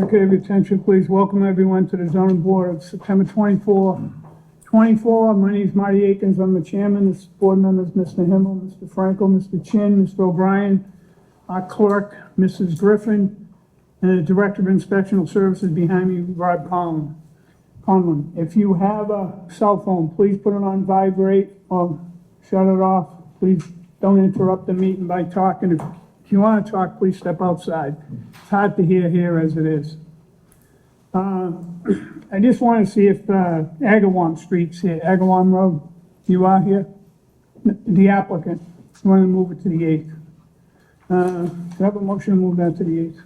Okay, have your attention, please. Welcome everyone to the zoning board of September 24. My name is Marty Akins. I'm the chairman. This board members, Mr. Himmel, Mr. Frankel, Mr. Chin, Mr. O'Brien, our clerk, Mrs. Griffin, and the director of inspectional services behind me, Rob Conlon. If you have a cell phone, please put it on vibrate or shut it off. Please don't interrupt the meeting by talking. If you want to talk, please step outside. It's hard to hear here as it is. I just want to see if Agawam Street's here, Agawam Road, you are here? The applicant, you want to move it to the 8th. Do I have a motion to move that to the 8th?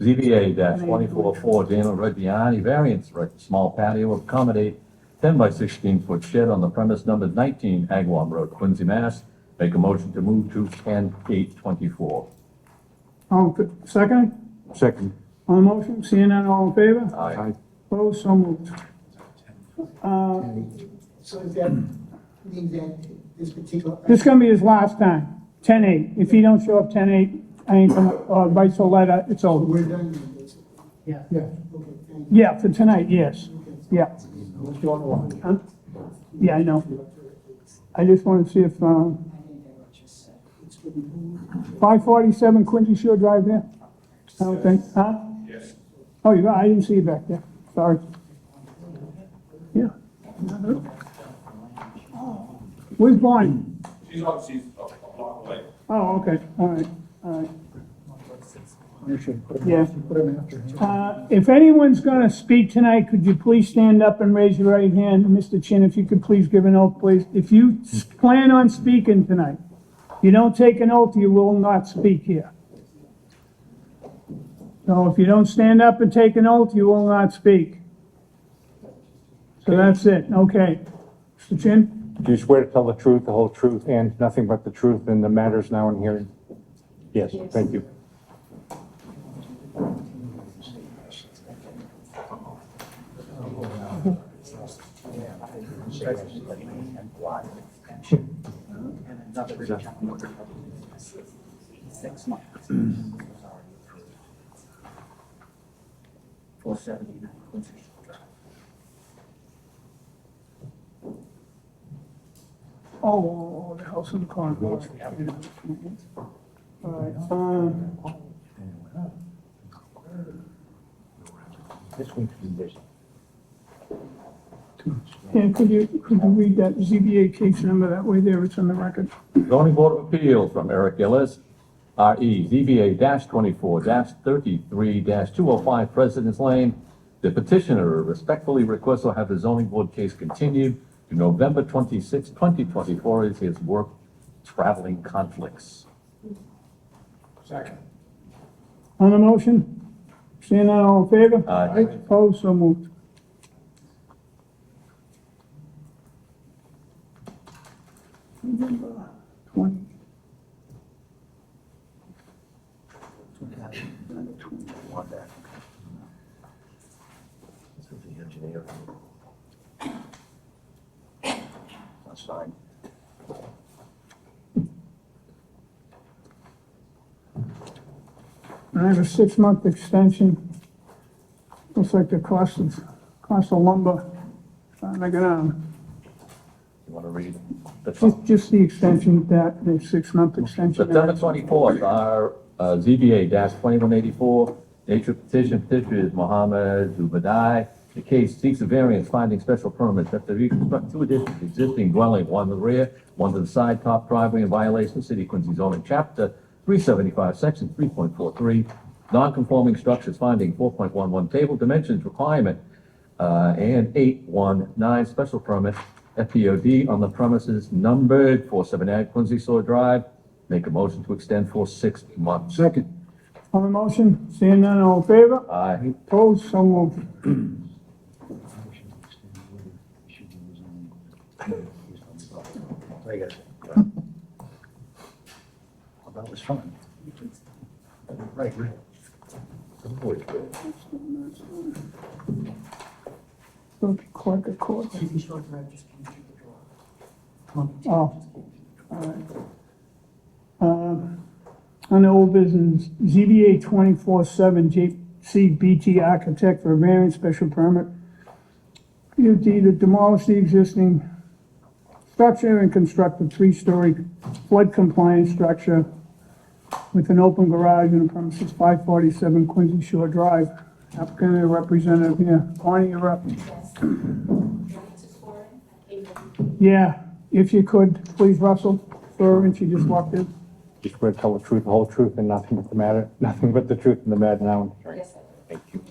ZBA-24-4, Daniel Reggiani, variance, small patio of accommodate 10 by 16 foot shed on the premise number 19 Agawam Road, Quincy, Mass. Make a motion to move to 10/8/24. Second? Second. On the motion, seeing none, all in favor? Aye. Opposed, so moved. So is that, means that this particular. This is gonna be his last time, 10/8. If he don't show up 10/8, I ain't gonna, or writes a letter, it's over. We're done then, basically. Yeah. Okay, thank you. Yeah, for tonight, yes. Yeah. Huh? Yeah, I know. I just wanna see if, 547 Quincy Shore Drive there? I don't think, huh? Yes. Oh, you got, I didn't see you back there, sorry. Yeah. Where's Bonnie? She's a block away. Oh, okay, all right. You should put him, Yeah. put him after him. If anyone's gonna speak tonight, could you please stand up and raise your right hand? Mr. Chin, if you could please give an oath, please. If you plan on speaking tonight, you don't take an oath, you will not speak here. So if you don't stand up and take an oath, you will not speak. So that's it, okay. Mr. Chin? Do you swear to tell the truth, the whole truth, and nothing but the truth in the matters now in hearing? Yes, thank you. Oh, the house in the corner. All right, This one's condition. and could you read that ZBA case number, that way there it's on the record? Zoning Board of Appeals from Eric Gillis, RE ZBA-24-33-205 President's Lane. The petitioner respectfully requests to have the zoning board case continued to November 26, 2024, as his work traveling conflicts. Second. On the motion? Seeing none, all in favor? Aye. Opposed, so moved. November 20. This is the engineer. That's fine. I have a 6-month extension. Looks like the cost of lumber. Trying to get on. You want to read the Just the extension, that, the 6-month extension. September 24th, our ZBA-2184, nature petition is Mohammed Zubadai. The case seeks a variance finding special permit that to reconstruct 2 additions to existing dwelling, one to the rear, one to the side, top driveway in violation of City of Quincy zoning, chapter 375, section 3.43, non-conforming structures finding 4.11 table dimensions requirement, and 819 special permit, FPOD on the premises numbered 478 Quincy Shore Drive. Make a motion to extend for 6 months. Second. On the motion, seeing none, all in favor? Aye. Opposed, so moved. That was fun. Right. Clerk of court. Quincy Shore Drive just came through the door. Come on. Oh, all right. On the old business, ZBA 24/7, JCBT Architect for a variance special permit. PUD to demolish the existing structure and construct a three-story flood compliant structure with an open garage and premises 547 Quincy Shore Drive. Applicant and representative here. Bonnie, you're up. Yeah, if you could, please, Russell. Swear in, she just walked in. You swear to tell the truth, the whole truth, and nothing but the matter, nothing but the truth and the matter now in hearing? Yes, sir. Thank you.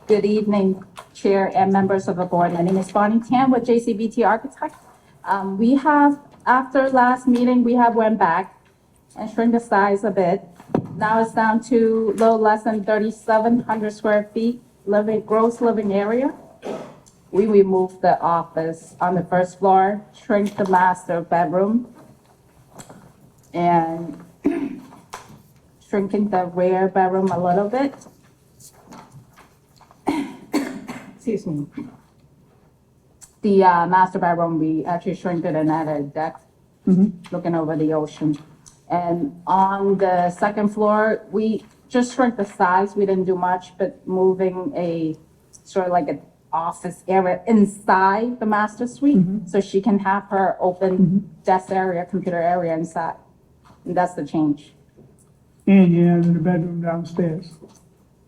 Good evening, Chair and members of the board. My name is Bonnie Tan with JCBT Architect. After last meeting, we have went back and shrink the size a bit. Now it's down to a little less than 3,700 square feet gross living area. We removed the office on the first floor, shrink the master bedroom, and shrinking the rear bedroom a little bit. Excuse me. The master bedroom, we actually shrinked it and added a deck looking over the ocean. And on the second floor, we just shrunk the size. We didn't do much, but moving a sort of like an office area inside the master suite so she can have her open desk area, computer area inside. And that's the change. And you added a bedroom downstairs.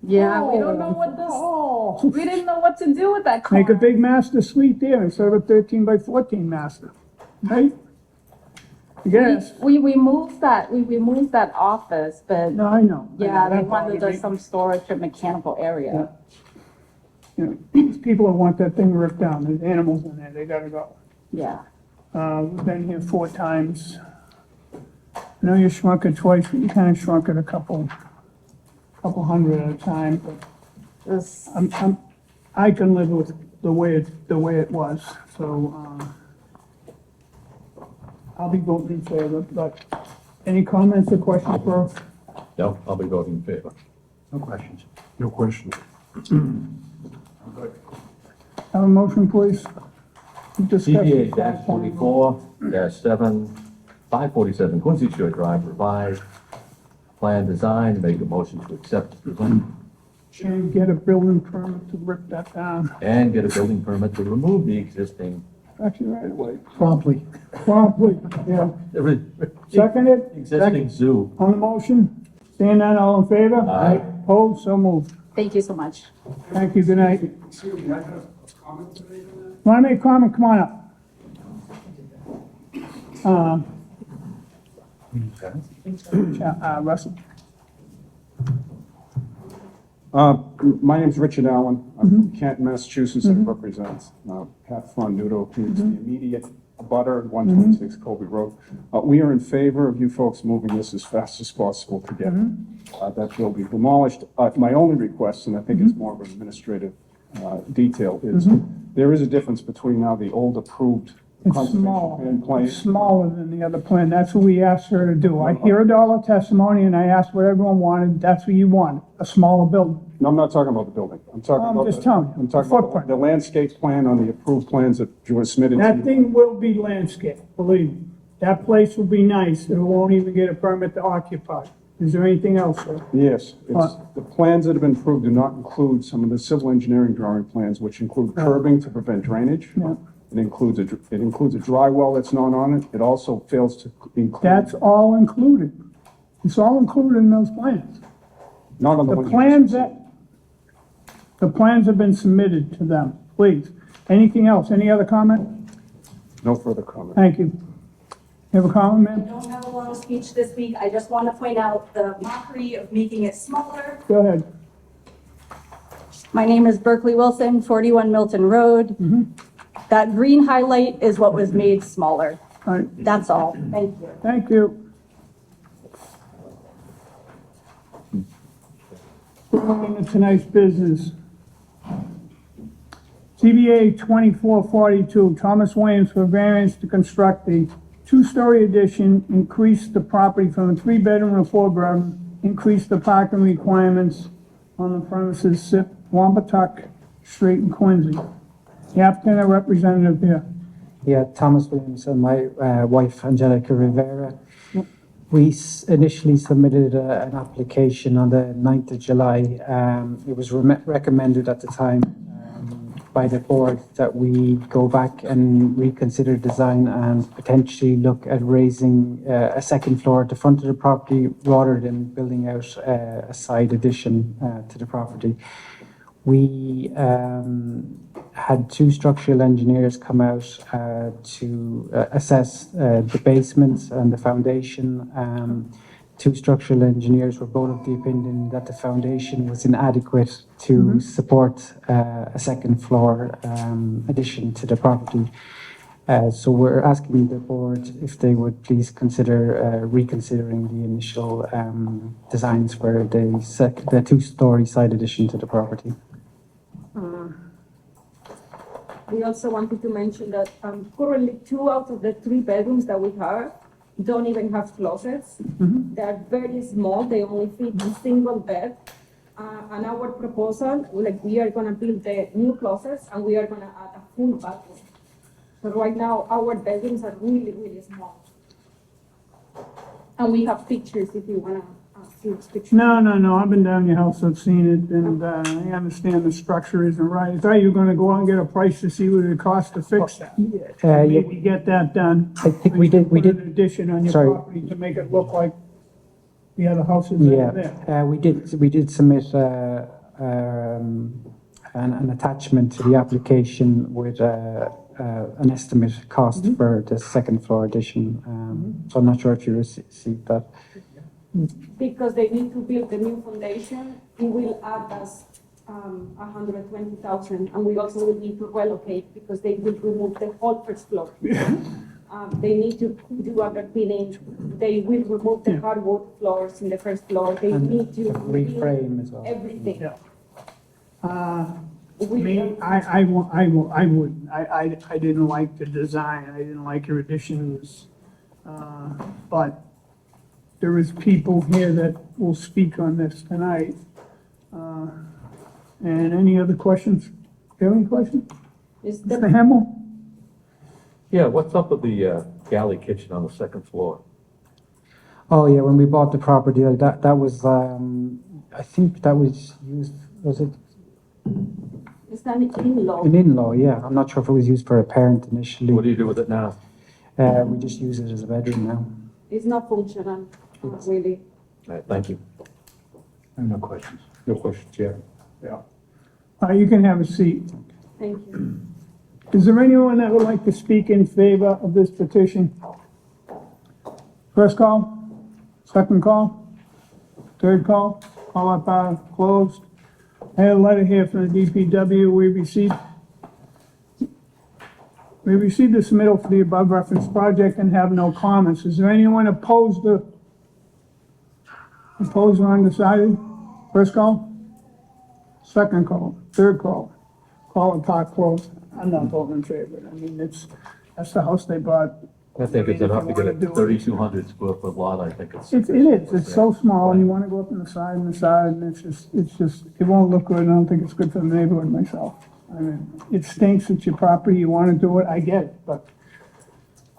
Yeah, we don't know what this, we didn't know what to do with that Make a corner. big master suite there instead of a 13 by 14 master, right? Yes. We removed that office, but No, I know. yeah, they That wanted bothered me. some storage or mechanical area. You know, these people that want that thing ripped down, there's animals in there, they gotta go. Yeah. We've been here 4 times. I know you shrunk it twice, but you kinda shrunk it a couple hundred at a time, but This, I can live with the way it was, so, I'll be voting in favor, but any comments or questions for, No, I'll be voting in favor. No questions. No question. have a motion, please? Discuss- CBA dash 24-7, 547 Quincy Shore Drive revised. Plan design, make a motion to accept as presented. And get a building permit to rip that down, And get a building permit to remove the existing, actually right away. Promptly. Promptly, yeah. Seconded? existing zoo. On the motion? Seeing none, all in favor? Aye. Opposed, so moved. thank you so much. Thank you, good night. Excuse me, I have a comment to make on that. Want to make a comment, come on up. Russell. My name's Richard Allen. I'm from Canton, Massachusetts, and represents Pat Fonduto, who's the immediate abutter, 126 Colby Road. We are in favor of you folks moving this as fast as possible to get that building demolished. My only request, and I think it's more of an administrative detail, is there is a difference between now the old approved It's conservation small, plan plan. it's smaller than the other plan, that's what we asked her to do. I heard all the testimony and I asked what everyone wanted, that's what you want, a smaller building. No, I'm not talking about the building. I'm talking I'm about. just the- telling you, I'm talking the about footprint. the landscape plan on the approved plans that you submitted to. That thing will be landscaped, believe me. That place will be nice, it won't even get a permit to occupy. Is there anything else, sir? Yes, it's, What? the plans that have been approved do not include some of the civil engineering drawing plans, which include curbing to prevent drainage. Yeah. It includes a dry well that's not on it. It also fails to include. That's all included. It's all included in those plans. Not on the The ones you plans just- the plans have been submitted to them, please. Anything else, any other comment? No further comment. Thank you. You have a comment, ma'am? I don't have a long speech this week. I just want to point out the mockery of making it smaller. Go ahead. My name is Berkeley Wilson, 41 Milton Road. That green highlight is what was made smaller. All right, That's all. Thank you. thank you. Moving into tonight's business. CBA 2442, Thomas Williams for variance to construct a 2-story addition, increase the property from a 3-bedroom to 4-bedroom, increase the parking requirements on the premises, SIP, Wampatuck Street in Quincy. The applicant and representative here. Yeah, Thomas Williams and my wife Angelica Rivera. We initially submitted an application on the 9th of July. It was recommended at the time by the board that we go back and reconsider design and potentially look at raising a second floor at the front of the property rather than building out a side addition to the property. We had two structural engineers come out to assess the basement and the foundation. Two structural engineers were both of the opinion that the foundation was inadequate to support a second floor addition to the property. So we're asking the board if they would please consider reconsidering the initial designs for the two-story side addition to the property. We also wanted to mention that currently 2 out of the 3 bedrooms that we have don't even have closets. They're very small, they only fit a single bed. And our proposal, like we are gonna build the new closets and we are gonna add a full bathroom. So right now, our bedrooms are really, really small. And we have pictures if you wanna see those pictures. No, I've been down your house, I've seen it, and I understand the structure isn't right. I thought you were gonna go out and get a price to see what it costs to fix that. Yeah, Maybe get that done. I think we did. Put an addition on your Sorry. property to make it look like the other houses that are there. Yeah, we did submit an attachment to the application with an estimate cost for the second floor addition. So I'm not sure if you received that. Because they need to build the new foundation, it will add us 120,000, and we also will need to relocate because they will remove the whole first floor. They need to do underpinning, they will remove the hardwood floors in the first floor, they And need to reframe as well. everything. Yeah. We- Me, I wouldn't. I didn't like the design, I didn't like your additions. But there is people here that will speak on this tonight. And any other questions? Do you have any questions? Is Mr. the, Hamel? Yeah, what's up with the galley kitchen on the second floor? Oh yeah, when we bought the property, that was I think that was used. Was it is that in-law? an in-law? Yeah, I'm not sure if it was used for a parent initially. What do you do with it now? We just use it as a bedroom now. It's not functional, really. All right, thank you. No questions. No questions, yeah. You can have a seat. Thank you. Is there anyone that would like to speak in favor of this petition? First call, second call, third call, call up, closed. I had a letter here from the DPW. We received the submittal for the above referenced project and have no comments. Is there anyone opposed or undecided? First call, second call, third call, call and park closed. I'm not voting in favor. I mean, that's the house they bought. I think it's I mean, enough if to you get a wanna do it. 3,200 square foot lot, I think it's. It is, it's so small, and you wanna go up on the side and it's just, it won't look good, and I don't think it's good for the neighborhood myself. I mean, it stinks, it's your property, you wanna do it, I get it, but,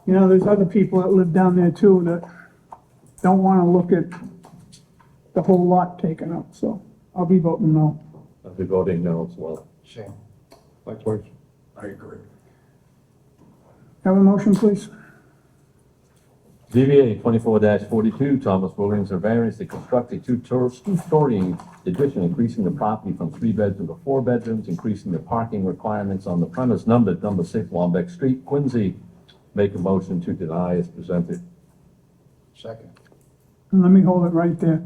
you know, there's other people that live down there too that don't wanna look at the whole lot taken up, so I'll be voting no. I'll be voting no as well. Same. Likewise. I agree. Have a motion, please? ZBA 24-42, Thomas Williams, a variance to construct a two-story addition, increasing the property from 3 bedrooms to 4 bedrooms, increasing the parking requirements on the premise numbered number 6 Wambeck Street, Quincy. Make a motion to deny as presented. Second. And let me hold it right there.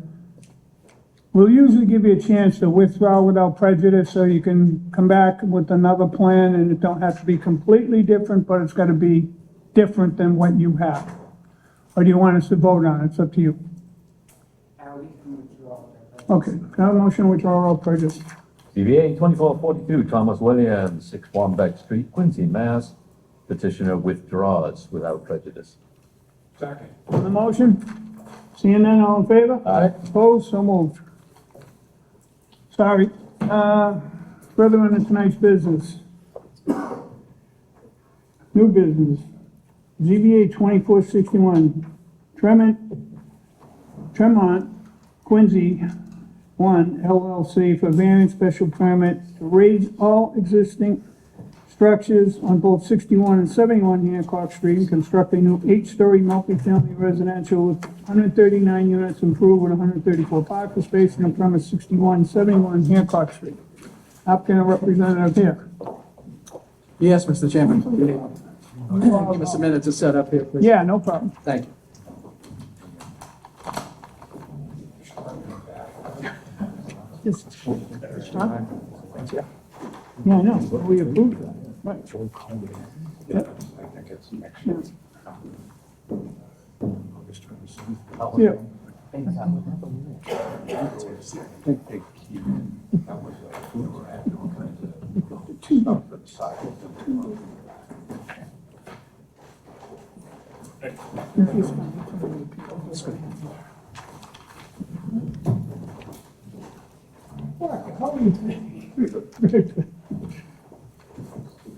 We'll usually give you a chance to withdraw without prejudice, so you can come back with another plan, and it don't have to be completely different, but it's gotta be different than what you have. Or do you want us to vote on it? It's up to you. Okay, can I have a motion to withdraw all prejudice? ZBA 2442, Thomas Williams, 6 Wambeck Street, Quincy, Mass. Petitioner withdraws without prejudice. Second. On the motion? Seeing none, all in favor? Aye. Opposed, so moved. Sorry. Further on to tonight's business. New business, ZBA 2461, Tremont Quincy 1 LLC for variance special permit to raise all existing structures on both 61 and 71 Hancock Street and construct a new 8-story multifamily residential with 139 units improved with 134 parking spaces on premise 61 and 71 Hancock Street. Applicant and representative here. Yes, Mr. Chairman. Give us a minute to set up here, please. Yeah, no problem. Thank you. Yeah, I know, but we approved that, right. Yeah.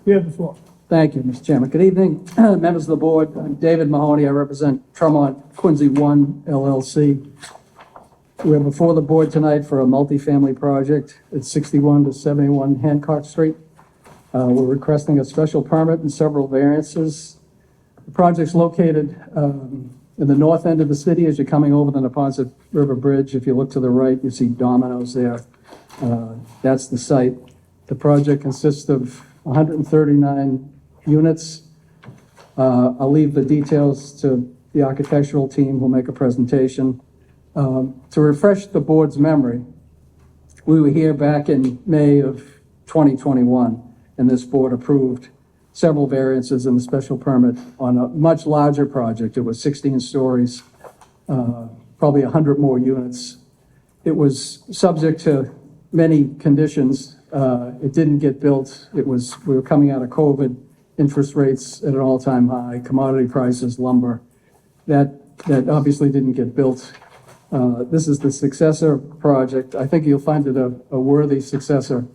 You have the floor. Thank you, Mr. Chairman. Good evening, members of the board. I'm David Mahoney. I represent Tremont Quincy 1 LLC. We're before the board tonight for a multifamily project at 61 to 71 Hancock Street. We're requesting a special permit and several variances. The project's located in the north end of the city as you're coming over the Neponset River Bridge. If you look to the right, you see Domino's there. That's the site. The project consists of 139 units. I'll leave the details to the architectural team who'll make a presentation. To refresh the board's memory, we were here back in May of 2021, and this board approved several variances in the special permit on a much larger project. It was 16 stories, probably 100 more units. It was subject to many conditions. It didn't get built. We were coming out of COVID, interest rates at an all-time high, commodity prices, lumber. That obviously didn't get built. This is the successor project. I think you'll find it a worthy successor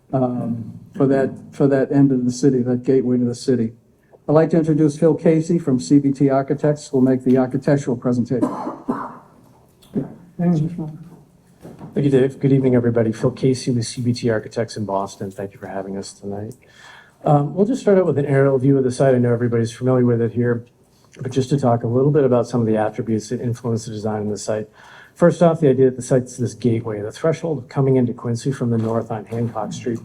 for that end of the city, that gateway to the city. I'd like to introduce Phil Casey from CBT Architects, who will make the architectural presentation. Thank you. Thank you, Dave. Good evening, everybody. Phil Casey with CBT Architects in Boston. Thank you for having us tonight. We'll just start out with an aerial view of the site. I know everybody's familiar with it here, but just to talk a little bit about some of the attributes that influence the design of the site. First off, the idea that the site's this gateway, the threshold of coming into Quincy from the north on Hancock Street.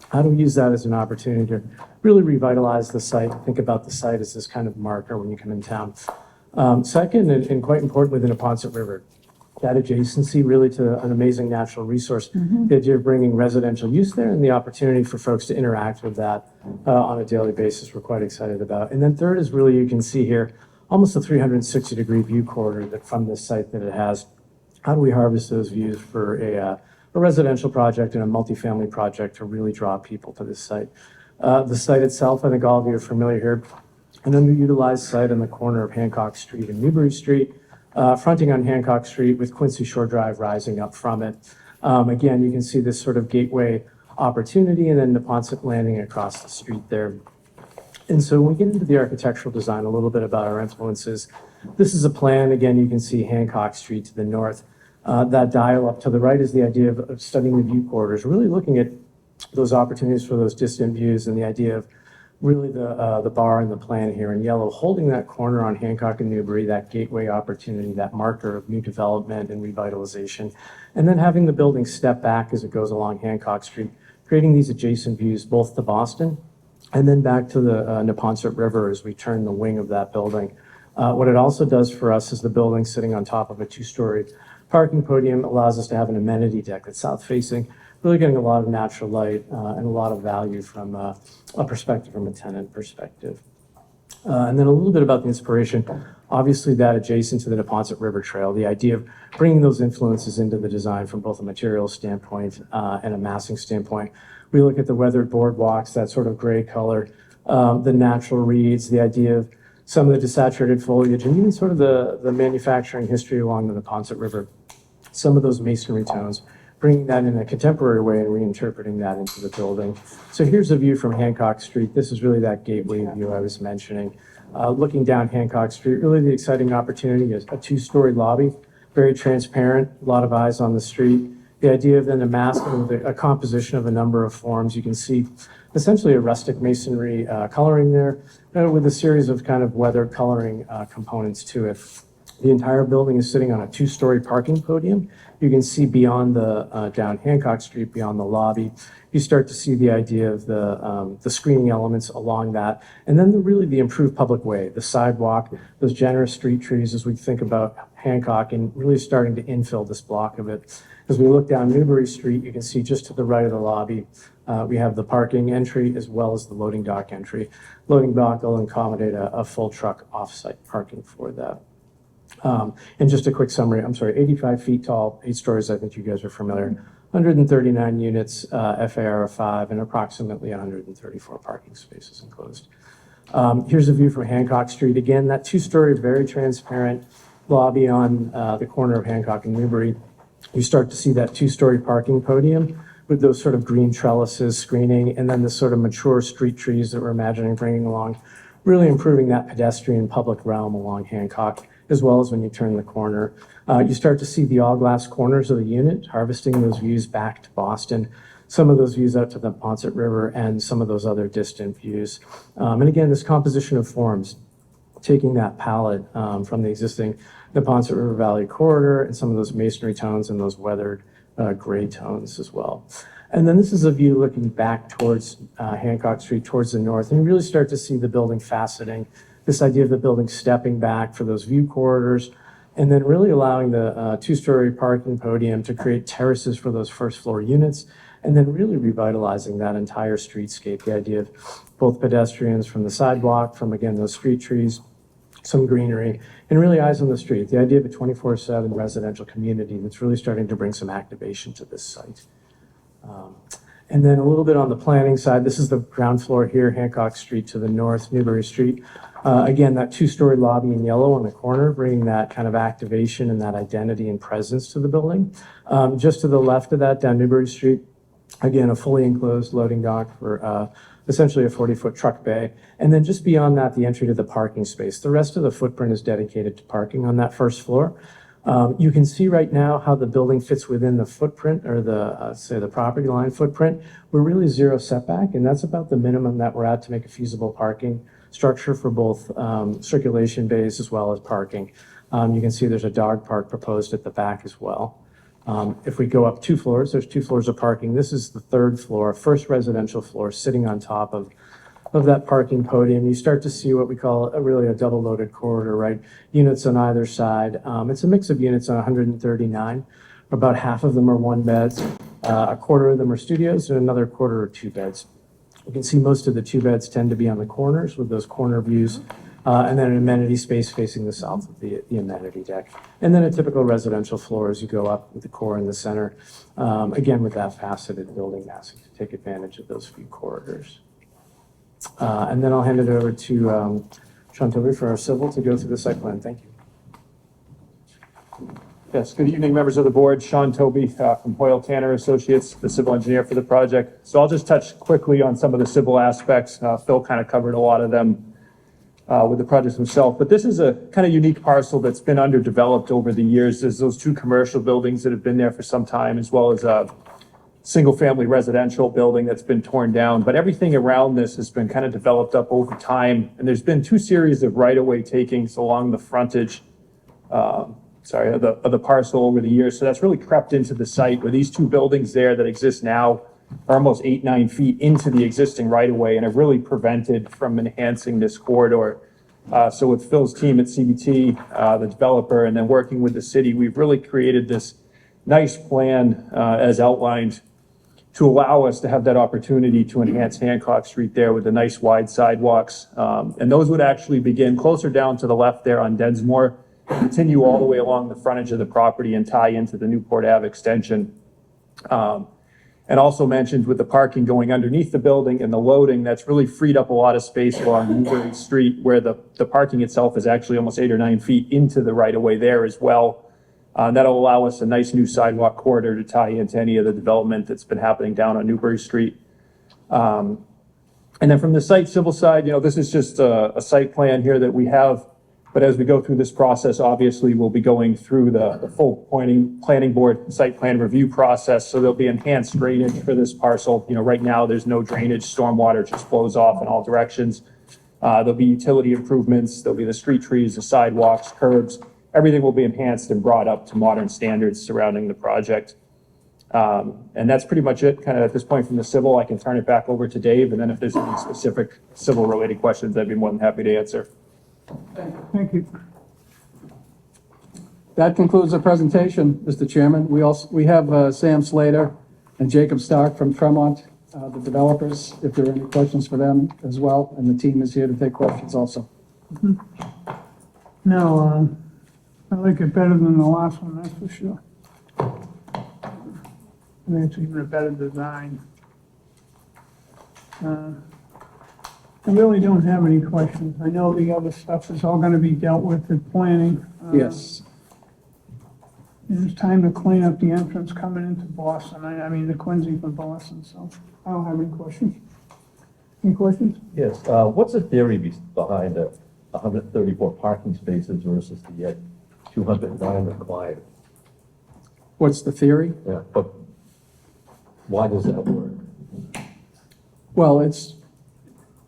How do we use that as an opportunity to really revitalize the site? Think about the site as this kind of marker when you come in town. Second, and quite importantly, the Neponset River. That adjacency really to an amazing natural resource. The idea of bringing residential use there and the opportunity for folks to interact with that on a daily basis, we're quite excited about. And then third is really, you can see here, almost a 360-degree view corridor that from this site that it has. How do we harvest those views for a residential project and a multifamily project to really draw people to this site? The site itself, I think all of you are familiar here, an underutilized site on the corner of Hancock Street and Newbury Street. Fronting on Hancock Street with Quincy Shore Drive rising up from it. Again, you can see this sort of gateway opportunity and then Neponset Landing across the street there. And so when we get into the architectural design, a little bit about our influences. This is a plan. Again, you can see Hancock Street to the north. That dial up to the right is the idea of studying the view corridors, really looking at those opportunities for those distant views and the idea of really the bar and the plan here in yellow, holding that corner on Hancock and Newbury, that gateway opportunity, that marker of new development and revitalization, and then having the building step back as it goes along Hancock Street, creating these adjacent views both to Boston and then back to the Neponset River as we turn the wing of that building. What it also does for us is the building sitting on top of a 2-story parking podium allows us to have an amenity deck that's south-facing, really getting a lot of natural light and a lot of value from a perspective, from a tenant perspective. And then a little bit about the inspiration. Obviously, that adjacent to the Neponset River Trail, the idea of bringing those influences into the design from both a materials standpoint and a massing standpoint. We look at the weathered boardwalks, that sort of gray color, the natural reeds, the idea of some of the desaturated foliage, and even sort of the manufacturing history along the Neponset River. Some of those masonry tones, bringing that in a contemporary way and reinterpreting that into the building. So here's a view from Hancock Street. This is really that gateway view I was mentioning. Looking down Hancock Street, really the exciting opportunity is a two-story lobby, very transparent, a lot of eyes on the street. The idea of then a masking with a composition of a number of forms. You can see essentially a rustic masonry coloring there with a series of kind of weathered coloring components to it. The entire building is sitting on a two-story parking podium. You can see beyond the down Hancock Street, beyond the lobby, you start to see the idea of the screening elements along that. And then really the improved public way, the sidewalk, those generous street trees as we think about Hancock and really starting to infill this block of it. As we look down Newbury Street, you can see just to the right of the lobby, we have the parking entry as well as the loading dock entry. Loading dock will accommodate a full truck off-site parking for that. And just a quick summary, I'm sorry, 85 feet tall, 8 stories, I think you guys are familiar, 139 units, FAR of 5, and approximately 134 parking spaces enclosed. Here's a view from Hancock Street. Again, that two-story, very transparent lobby on the corner of Hancock and Newbury. You start to see that two-story parking podium with those sort of green trellises screening, and then the sort of mature street trees that we're imagining bringing along, really improving that pedestrian public realm along Hancock, as well as when you turn the corner. You start to see the all-glass corners of the unit, harvesting those views back to Boston, some of those views out to the Ponset River, and some of those other distant views. And again, this composition of forms, taking that palette from the existing Neponset River Valley corridor and some of those masonry tones and those weathered gray tones as well. And then this is a view looking back towards Hancock Street, towards the north, and you really start to see the building faceting, this idea of the building stepping back for those view corridors, and then really allowing the two-story parking podium to create terraces for those first floor units, and then really revitalizing that entire streetscape, the idea of both pedestrians from the sidewalk, from again, those street trees, some greenery, and really eyes on the street. The idea of a 24/7 residential community that's really starting to bring some activation to this site. And then a little bit on the planning side, this is the ground floor here, Hancock Street to the north, Newbury Street. Again, that two-story lobby in yellow on the corner, bringing that kind of activation and that identity and presence to the building. Just to the left of that, down Newbury Street, again, a fully enclosed loading dock for essentially a 40-foot truck bay. And then just beyond that, the entry to the parking space. The rest of the footprint is dedicated to parking on that first floor. You can see right now how the building fits within the footprint or the, say, the property line footprint. We're really zero setback, and that's about the minimum that we're at to make a feasible parking structure for both circulation bays as well as parking. You can see there's a dog park proposed at the back as well. If we go up 2 floors, there's 2 floors of parking. This is the 3rd floor, first residential floor, sitting on top of that parking podium. You start to see what we call really a double loaded corridor, right? Units on either side. It's a mix of units on 139. About half of them are 1 beds. A quarter of them are studios and another quarter are 2 beds. You can see most of the 2 beds tend to be on the corners with those corner views. And then an amenity space facing the south of the amenity deck. And then a typical residential floor as you go up with the core in the center. Again, with that faceted building massing to take advantage of those few corridors. And then I'll hand it over to Sean Toby for our civil to go through the site plan. Thank you. Yes, good evening, members of the board. Sean Toby from Hoyle Tanner Associates, the civil engineer for the project. So I'll just touch quickly on some of the civil aspects. Phil kind of covered a lot of them with the project himself, but this is a kind of unique parcel that's been underdeveloped over the years. There's those 2 commercial buildings that have been there for some time, as well as a single-family residential building that's been torn down. But everything around this has been kind of developed up over time, and there's been 2 series of right-of-way takings along the frontage, of the parcel over the years. So that's really crept into the site where these 2 buildings there that exist now are almost 8-9 feet into the existing right-of-way and have really prevented from enhancing this corridor. So with Phil's team at CBT, the developer, and then working with the city, we've really created this nice plan as outlined to allow us to have that opportunity to enhance Hancock Street there with the nice wide sidewalks. And those would actually begin closer down to the left there on Densmore, continue all the way along the frontage of the property and tie into the Newport Ave extension. And also mentioned with the parking going underneath the building and the loading, that's really freed up a lot of space along Newbury Street where the parking itself is actually almost 8 or 9 feet into the right of way there as well. That'll allow us a nice new sidewalk corridor to tie into any of the development that's been happening down on Newbury Street. And then from the site civil side, this is just a site plan here that we have. But as we go through this process, obviously, we'll be going through the full planning board site plan review process. So there'll be enhanced drainage for this parcel. Right now, there's no drainage. Stormwater just flows off in all directions. There'll be utility improvements. There'll be the street trees, the sidewalks, curbs. Everything will be enhanced and brought up to modern standards surrounding the project. And that's pretty much it, kind of at this point from the civil. I can turn it back over to Dave, and then if there's any specific civil-related questions, I'd be more than happy to answer. Thank you. That concludes the presentation, Mr. Chairman. We have Sam Slater and Jacob Stark from Tremont, the developers, if there are any questions for them as well, and the team is here to take questions also. No, I like it better than the last one, that's for sure. I think it's even a better design. I really don't have any questions. I know the other stuff is all gonna be dealt with in planning. Yes. It's time to clean up the entrance coming into Boston. I mean, the Quincy from Boston, so I don't have any questions. Any questions? Yes, what's the theory behind the 134 parking spaces versus the 209 required? What's the theory? Yeah, but why does that work? Well,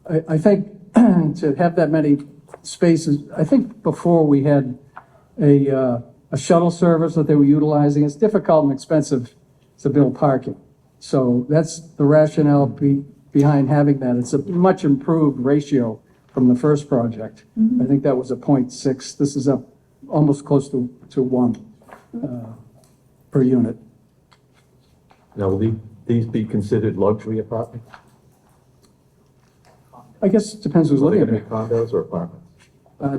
I think to have that many spaces, I think before we had a shuttle service that they were utilizing. It's difficult and expensive to build parking. So that's the rationale behind having that. It's a much improved ratio from the first project. I think that was a 0.6. This is up almost close to 1 per unit. Now, will these be considered luxury apartments? I guess it depends who's Are they living going to there. be condos or apartments?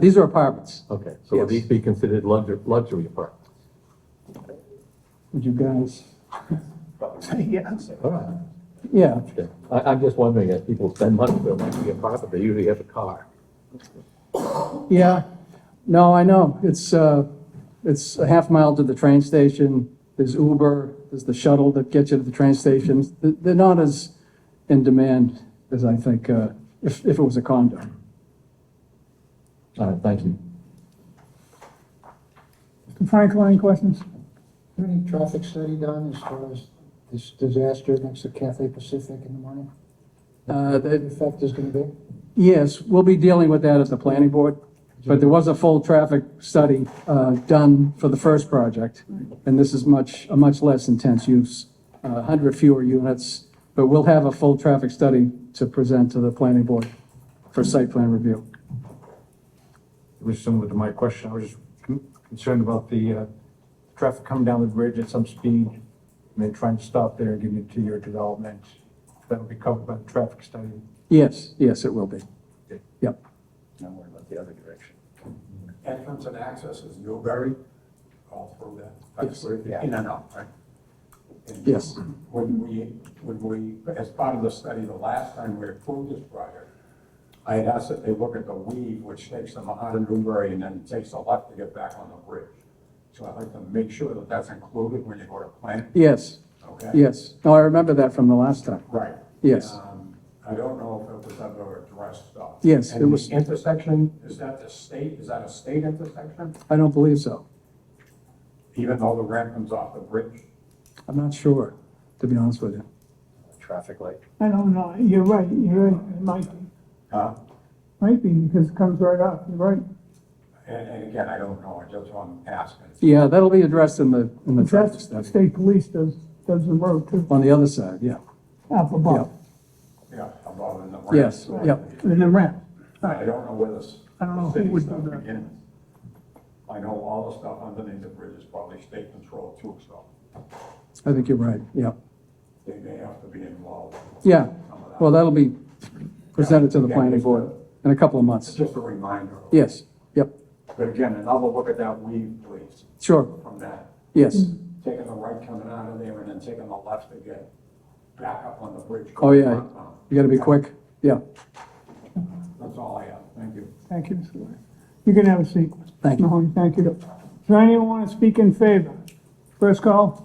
These are apartments. Okay, so will Yes. these be considered luxury apartments? Would you guys? Yes. All right. Yeah. Okay. I'm just wondering, if people spend money for a luxury apartment, they usually have a car. Yeah. No, I know. It's a half mile to the train station. There's Uber, there's the shuttle that gets you to the train stations. They're not as in demand as I think, if it was a condo. All right, thank you. Mr. Frankel, any questions? Any traffic study done as far as this disaster next to Cathay Pacific in the morning? What the effect is gonna be? Yes, we'll be dealing with that at the planning board, but there was a full traffic study done for the first project, and this is a much less intense use, 100 fewer units, but we'll have a full traffic study to present to the planning board for site plan review. It was similar to my question. I was just concerned about the traffic coming down the bridge at some speed and then trying to stop there and get into your development. That'll be covered by the traffic study. Yes, it will be. Yep. Now worry about the other direction. Entrance and access is Newbury, all through that. That's Yes. where the in and out, right? And Yes. When we, as part of the study, the last time we approved this project, I had asked that they look at the weave, which takes them out of Newbury and then takes a left to get back on the bridge. So I'd like to make sure that that's included when you go to plan, Yes, okay? yes. No, I remember that from the last time. Right. Yes. I don't know if it was ever addressed though. Yes, And it was. the intersection, is that a state intersection? I don't believe so. Even though the ramp comes off the bridge? I'm not sure, to be honest with you. Traffic light. I don't know. You're right. It might be. Might be, because it comes right up. You're right. And again, I don't know, I just want to ask. Yeah, that'll be addressed in the traffic That's, study. state police does the road too, On the other side, yeah. up above. Yeah, above in the ramp. Yes, yep. And then ramp. I don't know where this. I don't know who city would stuff do that. begins. I know all the stuff underneath the bridge is probably state control too, so I think you're right, yeah. they may have to be involved. Yeah, well, that'll be presented to the planning board in a couple of It's months. just a reminder. Yes, yep, But again, another look at that weave, please, sure, from that. yes. Taking the right coming out of there and then taking the left to get back up on the bridge. Oh, yeah, northbound. you gotta be quick, yeah. That's all I have, thank you. Thank you, Mr. Lawyer. You can have a seat. Thank you. Mahoney, thank you. there anyone want to speak in favor? First call.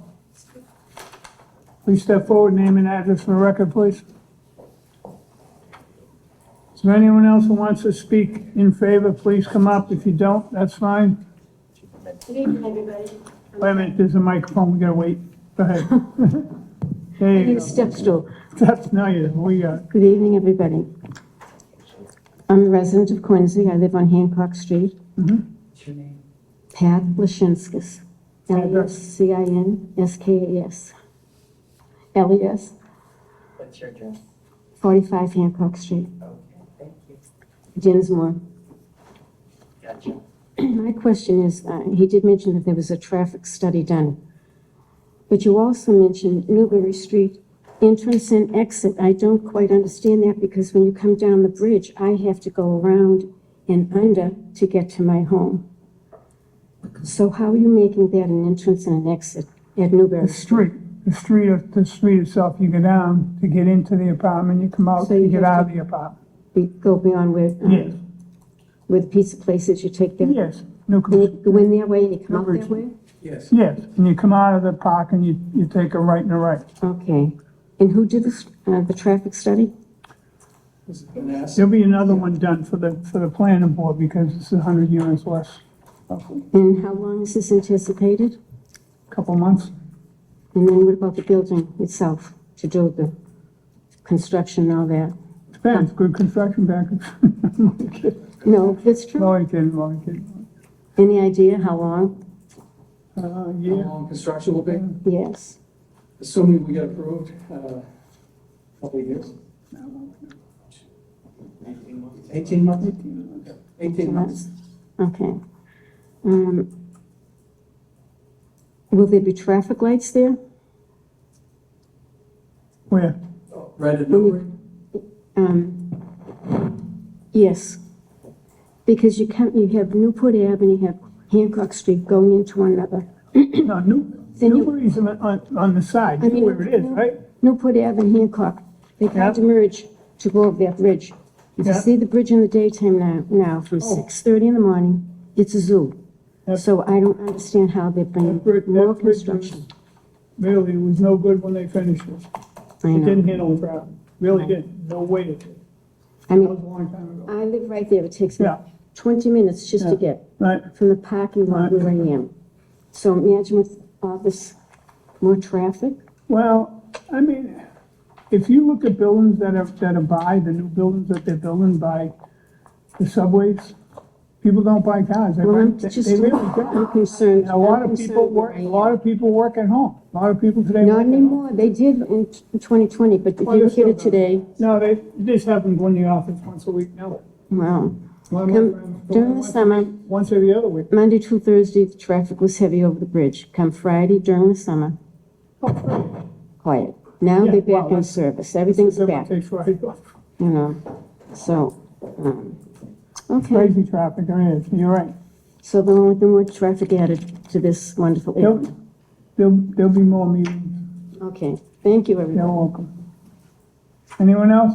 Please step forward, name and address for the record, please. Is there anyone else who wants to speak in favor? Please come up. If you don't, that's fine. Good evening, everybody. Wait a minute, there's a microphone, we gotta wait. Go ahead. There I you need go. a step stool. No, we got, Good evening, everybody. I'm a resident of Quincy. I live on Hancock Street. Pat Lashinskas. Lascinskas. Elias. What's your address? 45 Hancock Street. Okay, thank you. Dinsmore. Gotcha. My question is, he did mention that there was a traffic study done. But you also mentioned Newbury Street entrance and exit. I don't quite understand that because when you come down the bridge, I have to go around and under to get to my home. So how are you making that an entrance and an exit at Newbury? the street itself, you go down to get into the apartment, you come out So to you get have out to- of the apartment. Go beyond where, Yes, where the pizza place is, you take that? yes, And you Newbury, go in that way and you come out Newbury that way? Yes. yes, and you come out of the park and you take a right and a right. Okay. And who did the traffic study? Was it Vanessa? There'll be another one done for the planning board because it's 100 units less, roughly. And how long is this anticipated? Couple months. And then what about the building itself, to do the construction and all that? Depends, good construction package. No, that's true. Only kidding. Any idea how long? How Yeah, long construction will be? Yes. Assuming we get approved, couple of years? 18 months? 18 months. Okay. Will there be traffic lights there? where? Right at Newbury? Yes. Because you have Newport Ave and you have Hancock Street going into one another. No, Then you- Newbury's on the side, I you know mean, where it is, right? Newport Ave and Hancock, they Yeah. had to merge to go over that bridge. If you Yeah. see the bridge in the daytime now from 6:30 in the morning, it's a zoo. Yep. So I don't understand how they're bringing That bridge more was- construction. Really, it was no good when they finished it. I It didn't know. handle the crowd, really didn't, no way it did. I That mean, was a long time ago. I live right there. It takes me Yeah. 20 minutes just to Yeah. get Right, from the parking lot Right. where I am. So imagine with all this more traffic. well, I mean, if you look at buildings that are by, the new buildings that they're building by the subways, people don't buy cars, they Well, I'm rent, they just, really I'm don't. concerned. A lot I'm of people concerned work, where I a am. lot of people work at home, a lot of people today. Not work at home. anymore. They did in 2020, but if Well, you they're look at it still today, No, they just have them go in the office once a week now. well, One of my Come- friends go during the once a summer- week, once every other week. Monday through Thursday, the traffic was heavy over the bridge. Come Friday during the summer, quiet. Now Yeah, they're well, back in that's- service. Everything's Everyone back, takes Friday off. you know. So, okay. Crazy traffic, there is, you're right. So there won't be more traffic added to this wonderful There'll, area. there'll be more meetings. Okay, thank you, You're everybody. welcome. Anyone else?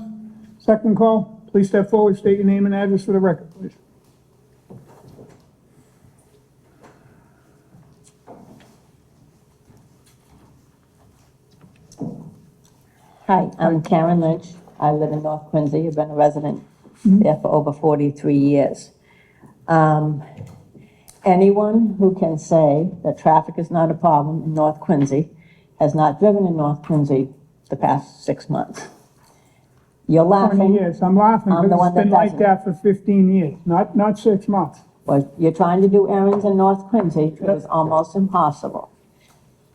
Second call, please step forward, state your name and address for the record, please. Hi, I'm Karen Lynch. I live in North Quincy. I've been a resident there for over 43 years. Anyone who can say that traffic is not a problem in North Quincy has not driven in North Quincy the past 6 months. You're 20 laughing. years, I'm laughing I'm the because one it's been that like doesn't. that for 15 years, not 6 months. Well, you're trying to do errands in North Quincy. It is almost impossible.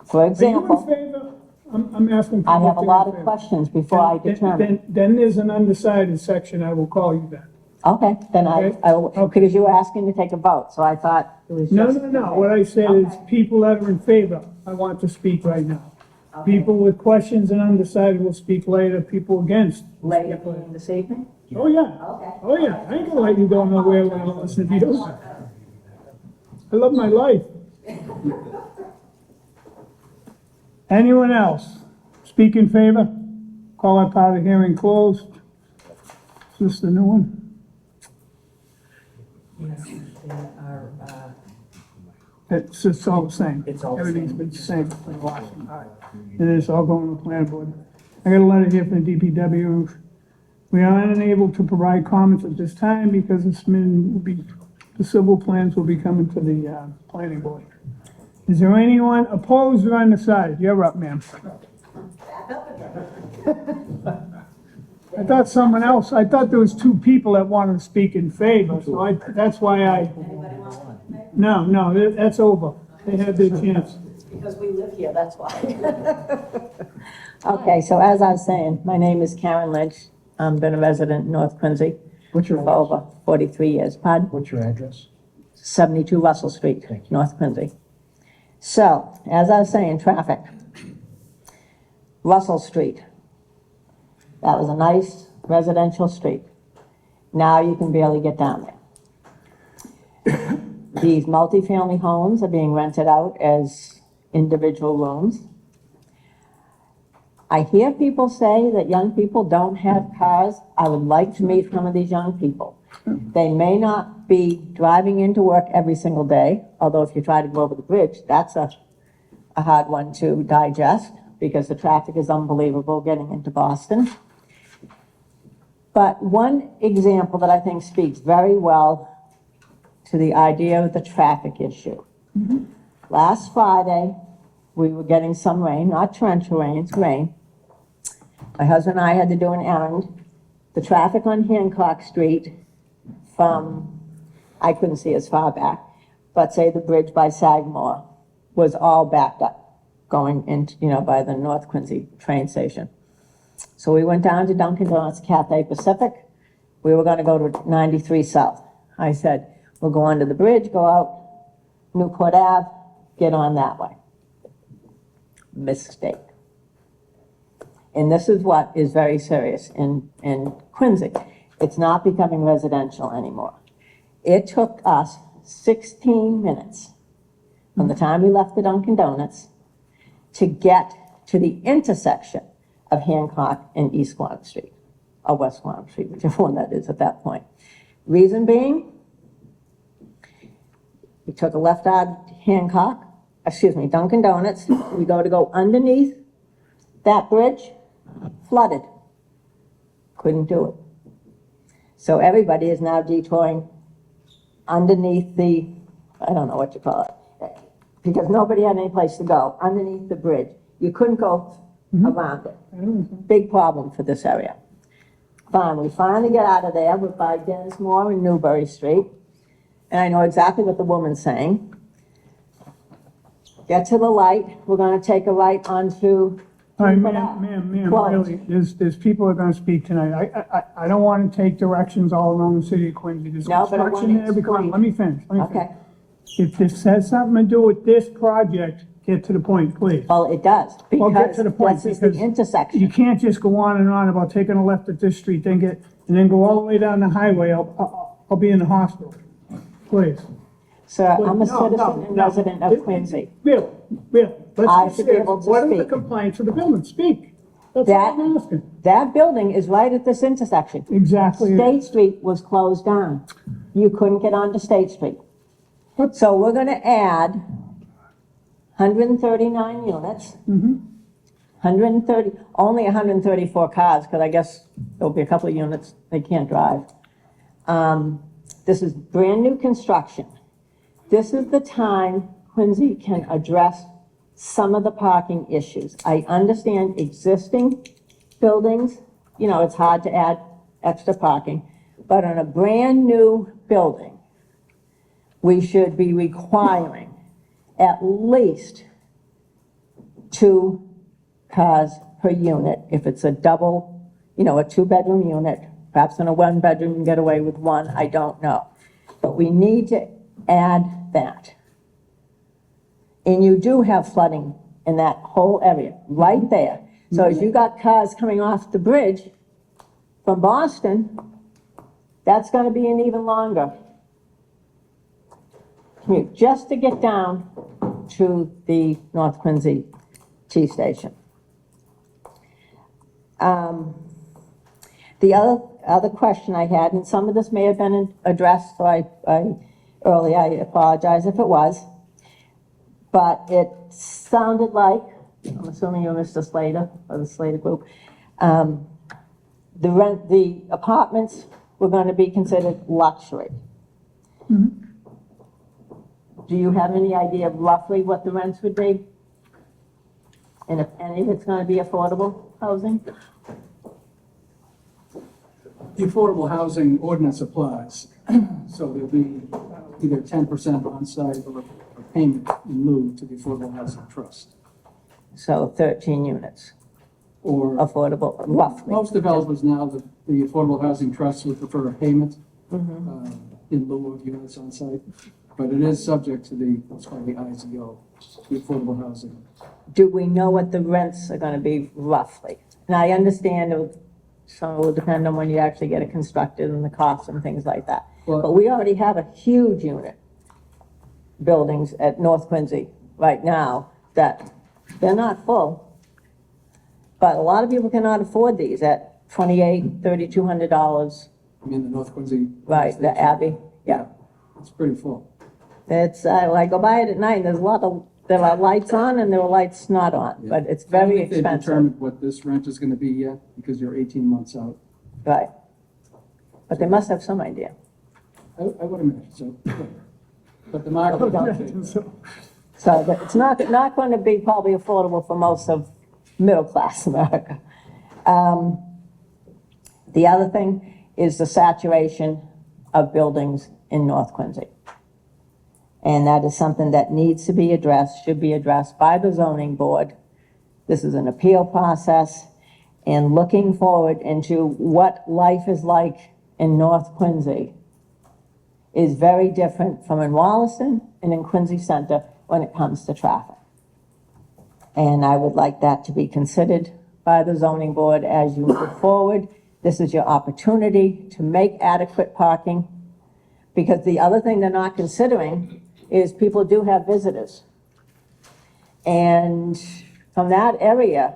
For Are you in example, favor? I'm asking. for I have a what they're lot in of favor. questions before I Then- determine. Then there's an undecided section, I will call you then. Okay, then Okay. because you were asking to take a vote, so I thought it was No, just. no, what I said is people that are in favor, I want to speak right now. People with questions and undecided will speak later, people against. will Later speak later. meeting this evening? Oh, yeah. Okay. Oh, yeah, I ain't gonna let you go nowhere when I don't listen to you. I love my life. Anyone else? Speak in favor? Call that part of the hearing closed. Is this the new one? It's just all the same. It's all the Everything's same. been the same for a while. All right. And it's all going to the planning board. I got a letter here from the DPW. We are unable to provide comments at this time because the civil plans will be coming to the, planning board. Is there anyone opposed or undecided? You're up, ma'am. I thought there was two people that wanted to speak in favor, so that's why no, that's over. They had their chance. Because we live here, that's why. Okay, so as I was saying, my name is Karen Lynch. I've been a resident in North Quincy What's your for over 43 years. Pardon? What's your address? 72 Russell Street, North Quincy. So, as I was saying, traffic. Russell Street. That was a nice residential street. Now you can barely get down there. These multifamily homes are being rented out as individual rooms. I hear people say that young people don't have cars. I would like to meet some of these young people. They may not be driving into work every single day, although if you try to go over the bridge, that's a hard one to digest because the traffic is unbelievable getting into Boston. But one example that I think speaks very well to the idea of the traffic issue. Last Friday, we were getting some rain, not torrential rain, it's rain. My husband and I had to do an errand. The traffic on Hancock Street from, I couldn't see as far back, but say the bridge by Sagamore was all backed up going into, by the North Quincy train station. So we went down to Dunkin' Donuts Cafe Pacific. We were gonna go to 93 South. I said, we'll go under the bridge, go out Newport Ave, get on that way. Mistake. And this is what is very serious in Quincy. It's not becoming residential anymore. It took us 16 minutes from the time we left the Dunkin' Donuts to get to the intersection of Hancock and East Squantum Street, or West Squantum Street, whichever one that is at that point. Reason being, we took a left out of Dunkin' Donuts. We go underneath that bridge, flooded. Couldn't do it. So everybody is now detouring underneath the, I don't know what you call it, because nobody had any place to go, underneath the bridge. You couldn't go around it. Big problem for this area. Fine, we finally get out of there. We're by Densmore and Newbury Street. And I know exactly what the woman's saying. Get to the light. We're going to take a right onto. All right, ma'am, really, there's people that are gonna speak tonight. I don't wanna take directions all around the city of Quincy. There's No, but I construction want to there. Come on, let me finish. Okay. If this has something to do with this project, get to the point, please. Well, it does, Well, get because to the point, this is the because intersection. You can't just go on and on about taking a left at this street, then go all the way down the highway. I'll be in the hospital. Please. Sir, I'm a No, citizen and resident of Quincy. Really. I Let's should be able to What are the speak. complaints of the building? Speak. That's all I'm asking. That building is right at this intersection. Exactly. State Street was closed down. You couldn't get onto State Street. So we're gonna add 139 units. 130, only 134 cars, because I guess there'll be a couple of units they can't drive. This is brand new construction. This is the time Quincy can address some of the parking issues. I understand existing buildings, it's hard to add extra parking, but on a brand new building, we should be requiring at least 2 cars per unit. If it's a double, a 2-bedroom unit, perhaps in a 1-bedroom you can get away with 1, I don't know. But we need to add that. And you do have flooding in that whole area, right there. So as you got cars coming off the bridge from Boston, that's gonna be an even longer commute, just to get down to the North Quincy T station. The other question I had, and some of this may have been addressed, so I apologize if it was. but it sounded like, I'm assuming you're Mr. Slater, or the Slater Group, the apartments were going to be considered luxury. Do you have any idea of roughly what the rents would be? And if any of it's going to be affordable housing? The affordable housing ordinance applies, so there'll be either 10% on-site or a payment in lieu to the Affordable Housing Trust. So 13 units, Or affordable, roughly. most developers now, the Affordable Housing Trust would prefer a payment in lieu of units on site, but it is subject to what's called the IZO, the Affordable Housing. Do we know what the rents are going to be roughly? And I understand some will depend on when you actually get it constructed and the costs and things like that. Well- But we already have a huge unit buildings at North Quincy right now that they're not full. But a lot of people cannot afford these at $2,800, $3,200. I mean, the North Quincy. Right, the Abbey, yeah. It's pretty full. It's, I go by it at night, there's a lot of, there are lights on and there are lights not on, but it's I very don't think they've expensive. determined what this rent is gonna be yet, because you're 18 months out. Right. But they must have some idea. I would imagine so. But the market would dictate that. So but it's not going to be probably affordable for most of middle-class America. The other thing is the saturation of buildings in North Quincy. And that is something that needs to be addressed, should be addressed by the zoning board. This is an appeal process, and looking forward into what life is like in North Quincy is very different from in Wollaston and in Quincy Center when it comes to traffic. And I would like that to be considered by the zoning board as you move forward. This is your opportunity to make adequate parking, because the other thing they're not considering is people do have visitors. And from that area,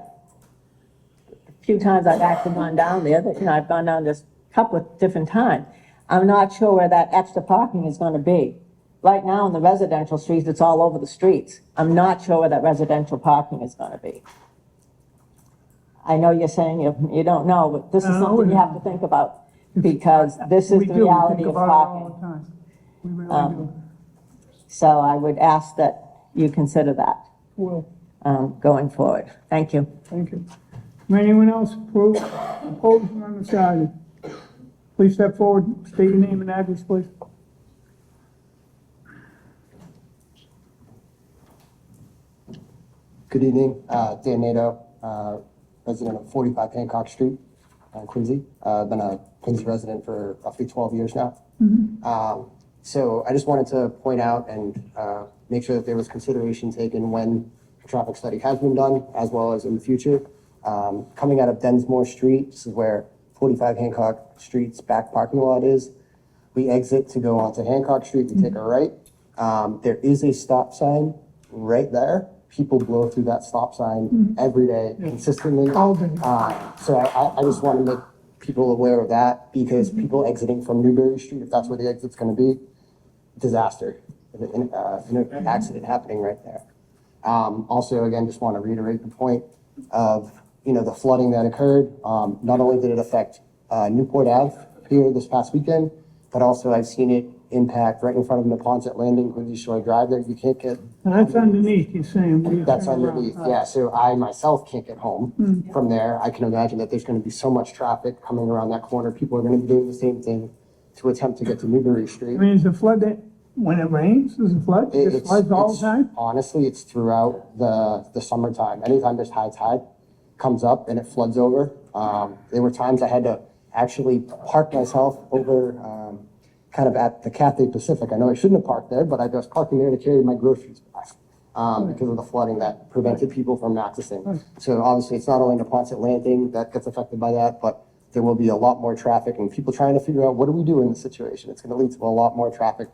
a few times I've actually gone down there, I've gone down just a couple of different times. I'm not sure where that extra parking is gonna be. Right now in the residential streets, it's all over the streets. I'm not sure where that residential parking is gonna be. I know you're saying you don't know, but this is something you have to think about, because this is We the do, we reality think of about it all parking. the time. We really do. So I would ask that you consider that Well, going forward. Thank you. thank you. Anyone else opposed or undecided? Please step forward, state your name and address, please. Good evening, Dan Nato, resident of 45 Hancock Street, Quincy. I've been a Quincy resident for roughly 12 years now. So I just wanted to point out and make sure that there was consideration taken when a traffic study has been done, as well as in the future. Coming out of Densmore Street, this is where 45 Hancock Street's back parking lot is. We exit to go onto Hancock Street, we take a right. There is a stop sign right there. People blow through that stop sign every day consistently. All day. So I just want to make people aware of that, because people exiting from Newbury Street, if that's where the exit's going to be, disaster. An accident happening right there. Also, again, just want to reiterate the point of, the flooding that occurred. Not only did it affect Newport Ave here this past weekend, but also I've seen it impact right in front of Neponset Landing, Quincy Shore Drive there. You can't get. That's underneath, you're saying. where you That's turn around. underneath, yeah. So I myself can't get home from there. I can imagine that there's going to be so much traffic coming around that corner. People are going to be doing the same thing to attempt to get to Newbury Street. I mean, is the flood that, when it rains, does it flood? It floods all the time? Honestly, it's throughout the summertime. Anytime there's high tide, comes up and it floods over. There were times I had to actually park myself over kind of at the Cathay Pacific. I know I shouldn't have parked there, but I was parking there to carry my groceries back because of the flooding that prevented people from accessing. So obviously, it's not only Neponset Landing that gets affected by that, but there will be a lot more traffic and people trying to figure out, what do we do in this situation? It's going to lead to a lot more traffic.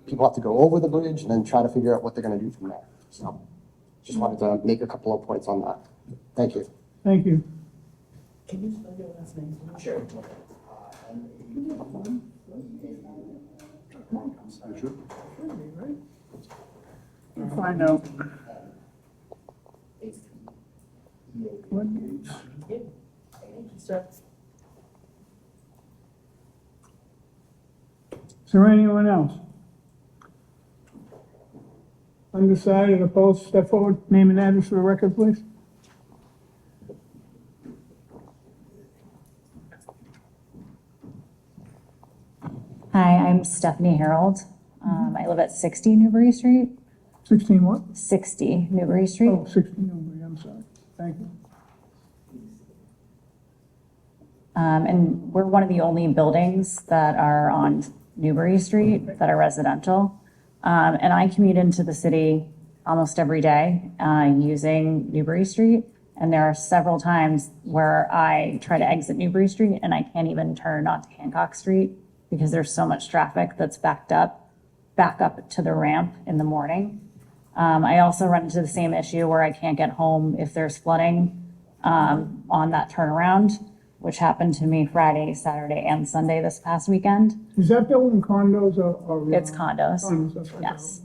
People have to go over the bridge and then try to figure out what they're going to do from there. So just wanted to make a couple of points on that. Thank you. Thank you. Can you spell your last name? Sure. find out. Floodgates. Is there anyone else? Undecided, opposed, step forward, name and address for the record, please. Hi, I'm Stephanie Harold. I live at 60 Newbury Street. 16 what? 60 Newbury Street. Oh, 16 Newbury, I'm sorry. Thank you. And we're one of the only buildings that are on Newbury Street that are residential. And I commute into the city almost every day using Newbury Street. And there are several times where I try to exit Newbury Street and I can't even turn onto Hancock Street because there's so much traffic that's back up to the ramp in the morning. I also run into the same issue where I can't get home if there's flooding on that turnaround, which happened to me Friday, Saturday, and Sunday this past weekend. Is that building condos or? It's condos. Condos, that's what I Yes.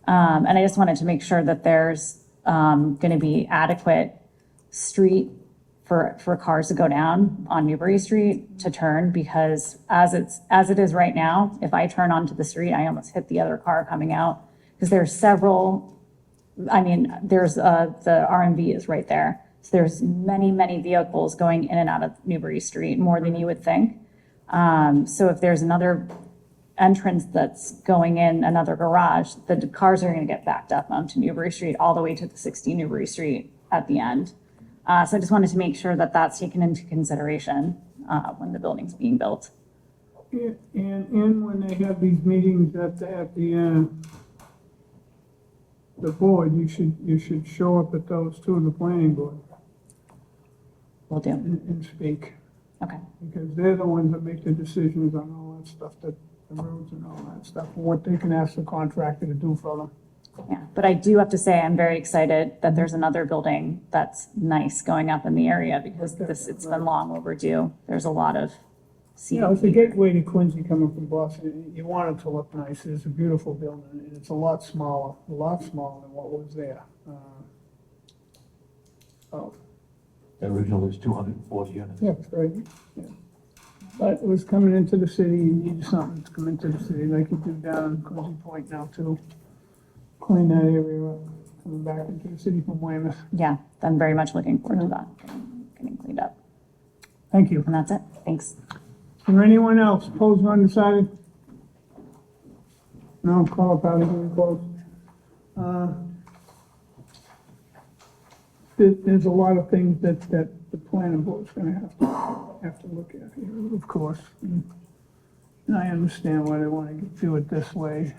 And I just wanted to make sure that there's going to be adequate street for cars to go down on Newbury Street to turn, because as it is right now, if I turn onto the street, I almost hit the other car coming out, because there's several, there's the RMV is right there. So there's many vehicles going in and out of Newbury Street, more than you would think. So if there's another entrance that's going in another garage, the cars are going to get backed up onto Newbury Street all the way to the 60 Newbury Street at the end. So I just wanted to make sure that that's taken into consideration when the building's being built. And when they have these meetings at the board, you should show up at those too, the planning board. Will do. And speak. Okay. Because they're the ones that make the decisions on all that stuff, that the roads and all that stuff, and what they can ask the contractor to do for them. Yeah, but I do have to say, I'm very excited that there's another building that's nice going up in the area, because it's been long overdue. There's a lot of seating. It's a gateway to Quincy coming from Boston. You want it to look nice. It's a beautiful building, and it's a lot smaller than what was there. Originally, it was 240 units. Yeah, it's right. Yeah. But it was coming into the city, you need something to come into the city, like you do down in Quincy Point now too. Clean that area up, coming back into the city from Weymouth. Yeah, I'm very much looking forward to that, getting cleaned up. Thank you. And that's it. Thanks. Is there anyone else opposed or undecided? No, call up out of here and close. There's a lot of things that the planning board's gonna have to look at here, of course. And I understand why they wanna do it this way.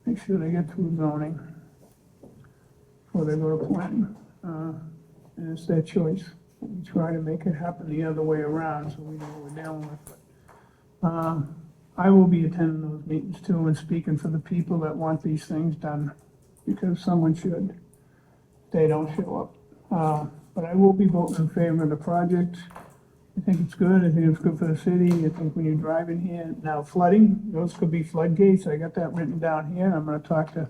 Make sure they get through zoning before they go to planning. And it's their choice. We try to make it happen the other way around, so we know what we're dealing with. But, I will be attending those meetings too and speaking for the people that want these things done, because someone should. They don't show up. But I will be voting in favor of the project. I think it's good. I think it's good for the city. I think when you drive in here, now flooding, those could be floodgates. I got that written down here. I'm gonna talk to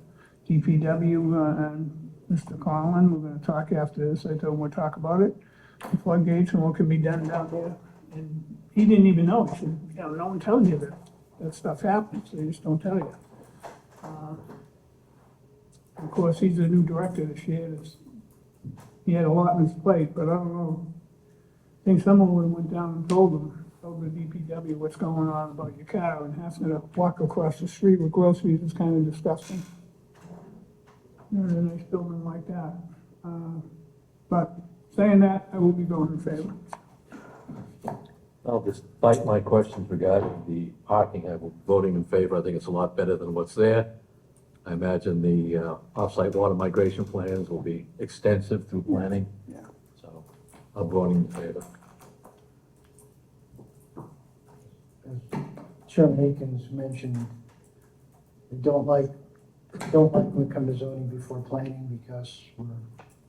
DPW and Mr. Conlon. We're gonna talk after this. I told him we'll talk about it. The floodgates and what can be done down there. And he didn't even know. He said, no one tells you that stuff happens. They just don't tell you. Of course, he's the new director this year. He had a lot on his plate, but I don't know. I think someone would have went down and told the DPW what's going on about your car, and having to walk across the street with groceries is kind of disgusting. You're in a nice building like that. But saying that, I will be voting in favor. Well, despite my questions regarding the parking, I will be voting in favor. I think it's a lot better than what's there. I imagine the off-site water migration plans will be extensive through planning. Yeah. So I'm voting in favor. Chairman Akins mentioned, we don't like when we come to zoning before planning, because we're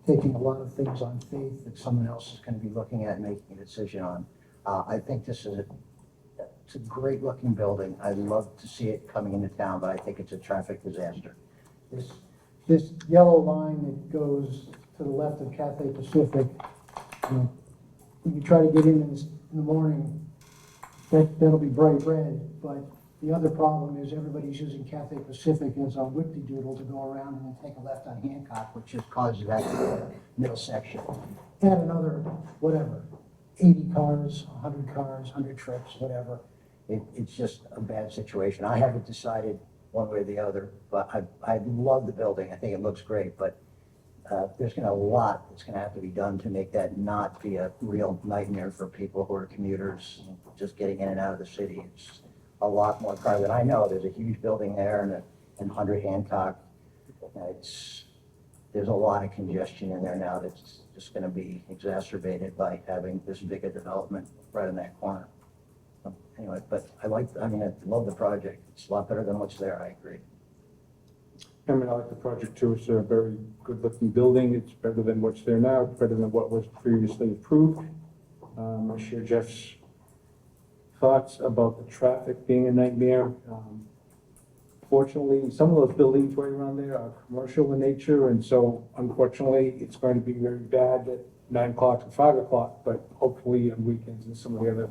taking a lot of things on faith that someone else is going to be looking at and making a decision on. I think this is it's a great looking building. I'd love to see it coming into town, but I think it's a traffic disaster. this yellow line that goes to the left of Cathay Pacific, you know, when you try to get in the morning, that'll be bright red, but the other problem is everybody's using Cathay Pacific as a whip-de-doodle to go around and then take a left on Hancock, which just causes that middle section. Add another, whatever, 80 cars, 100 cars, 100 trips, whatever. It's just a bad situation. I haven't decided one way or the other, but I love the building. I think it looks great, but there's gonna a lot that's gonna have to be done to make that not be a real nightmare for people who are commuters, just getting in and out of the city. It's a lot more car than I know. There's a huge building there and 100 Hancock. There's a lot of congestion in there now that's just gonna be exacerbated by having this big a development right in that corner. Anyway, but I love the project. It's a lot better than what's there, I agree. I mean, I like the project too. It's a very good-looking building. It's better than what's there now. It's better than what was previously approved. I share Jeff's thoughts about the traffic being a nightmare. Fortunately, some of those buildings right around there are commercial in nature, and so unfortunately, it's going to be very bad at 9 o'clock and 5 o'clock, but hopefully on weekends and some of the other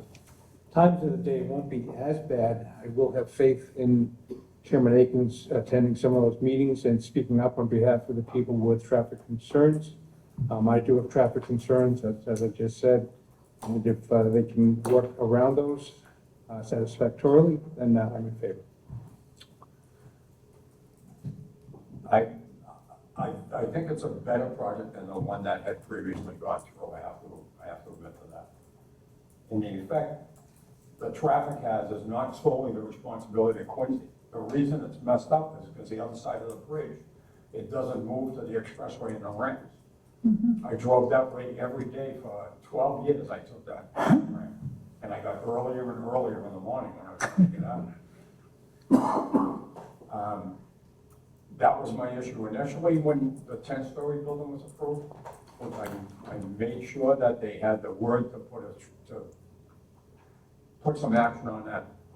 times of the day it won't be as bad. I will have faith in Chairman Akins attending some of those meetings and speaking up on behalf of the people with traffic concerns. I do have traffic concerns, as I just said, and if they can work around those satisfactorily, then I'm in favor. I think it's a better project than the one that had previously gone through. I have to admit to that. In the effect, the traffic hazard is not solely the responsibility of Quincy. The reason it's messed up is because the other side of the bridge, it doesn't move to the expressway in the ramps. I drove that way every day for 12 years. I took that ramp, and I got earlier and earlier in the morning when I was trying to get out of there. That was my issue initially when the 10-story building was approved. I made sure that they had the word to put some action on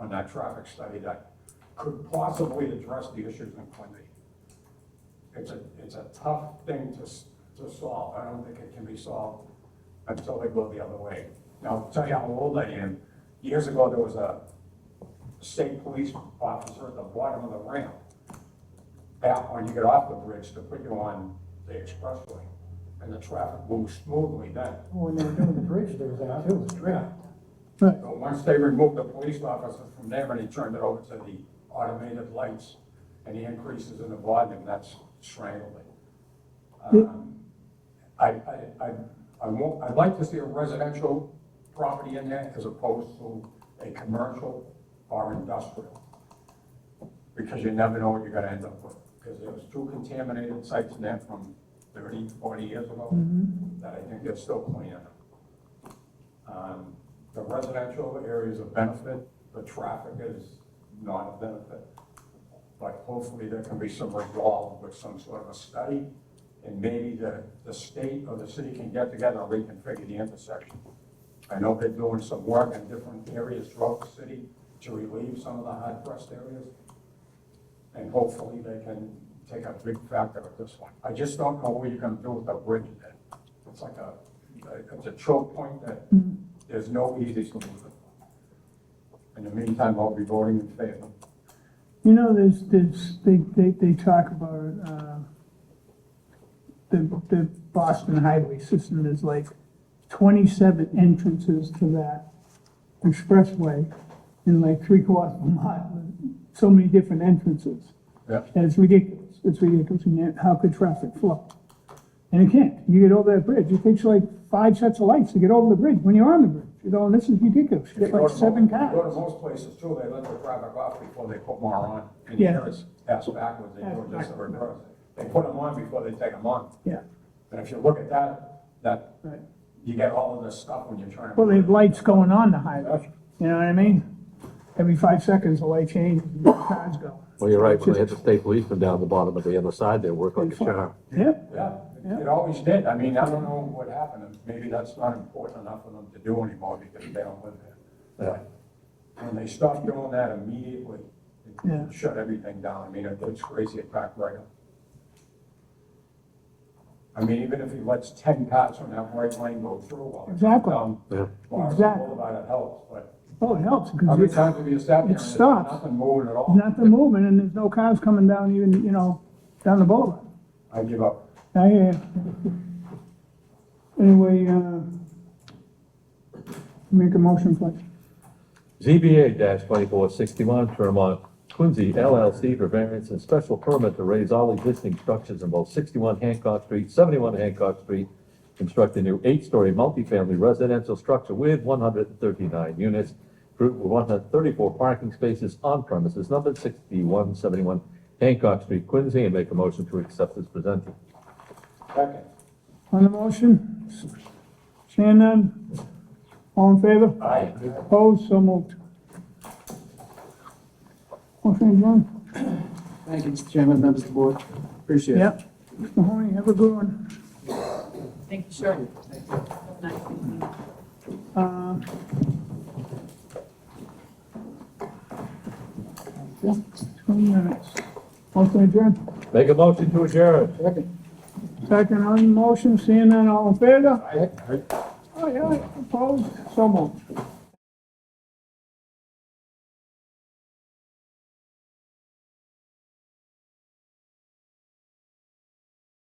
that traffic study that could possibly address the issues in Quincy. It's a tough thing to solve. I don't think it can be solved until they go the other way. Now, I'll tell you how old I am. Years ago, there was a state police officer at the bottom of the ramp back when you get off the bridge to put you on the expressway, and the traffic moves smoothly then. When they were doing the bridge, there was that too, it was great. So once they removed the police officer from there and he turned it over to the automated lights and the increases in the volume, that's strangled it. I'd like to see a residential property in there as opposed to a commercial or industrial, because you never know what you're gonna end up with. Because there was 2 contaminated sites in there from 30, 40 years ago that I think they're still cleaning up. The residential area is a benefit, the traffic is not a benefit. But hopefully there can be some resolve with some sort of a study, and maybe the state or the city can get together and reconfigure the intersection. I know they're doing some work in different areas throughout the city to relieve some of the hard-pressed areas. And hopefully they can take a big factor at this one. I just don't know what you're gonna do with the bridge there. It's like it's a choke point that there's no easy solution. In the meantime, I'll be voting in favor. You know, they talk about, the Boston highway system. There's like 27 entrances to that expressway in like 3/4 of a mile. So many different entrances. Yeah. And it's ridiculous. It's ridiculous. And how could traffic flow? And it can't. You get over that bridge, it takes like 5 sets of lights to get over the bridge when you're on the bridge. You know, and this is ridiculous. You get like 7 cars. You go to most places too, they let the traffic off before they put more on. And Yeah. here it's passed backwards, they do just the reverse. They put them on before they take them on. Yeah. And if you look at that, Right. you get all of this stuff when you're trying to. Well, they have lights going on the highway. You know what I mean? Every 5 seconds, the light changes, and the cars go. Well, you're right, when they had the state policeman down the bottom of the other side, they work like a charm. Yeah. Yeah, it always did. I mean, I don't know what happened. Maybe that's not important enough for them to do anymore because they don't live there. Yeah. When they stopped doing that immediately, Yeah. it shut everything down. I mean, it's crazy, it backed right up. I mean, even if he lets 10 cars from that right lane go through while it's Exactly. down Morrison Exactly. Boulevard, it helps, but Oh, it helps, how because many times have you sat there and it there's stops. nothing moving at all? Nothing moving, and there's no cars coming down even, down the boulevard. I give up. I hear you. Anyway, make a motion, please. ZBA 2461, Tremont Quincy LLC for variance and special permit to raise all existing structures in both 61 Hancock Street, 71 Hancock Street, construct a new 8-story multifamily residential structure with 139 units, with 134 parking spaces on premises numbered 6171 Hancock Street, Quincy, and make a motion to accept as presented. Second. On the motion, seeing none, all in favor? Aye. Opposed, so moved. Motion adjourned. Thank you, Mr. Chairman, members of the board. Appreciate it. Yep. Mr. Mahoney, have a good one. Thank you, sure. Yeah, 20 minutes. Motion adjourned. Make a motion to adjourn. Second on the motion, seeing none, all in favor? Aye. Aye, opposed, so moved.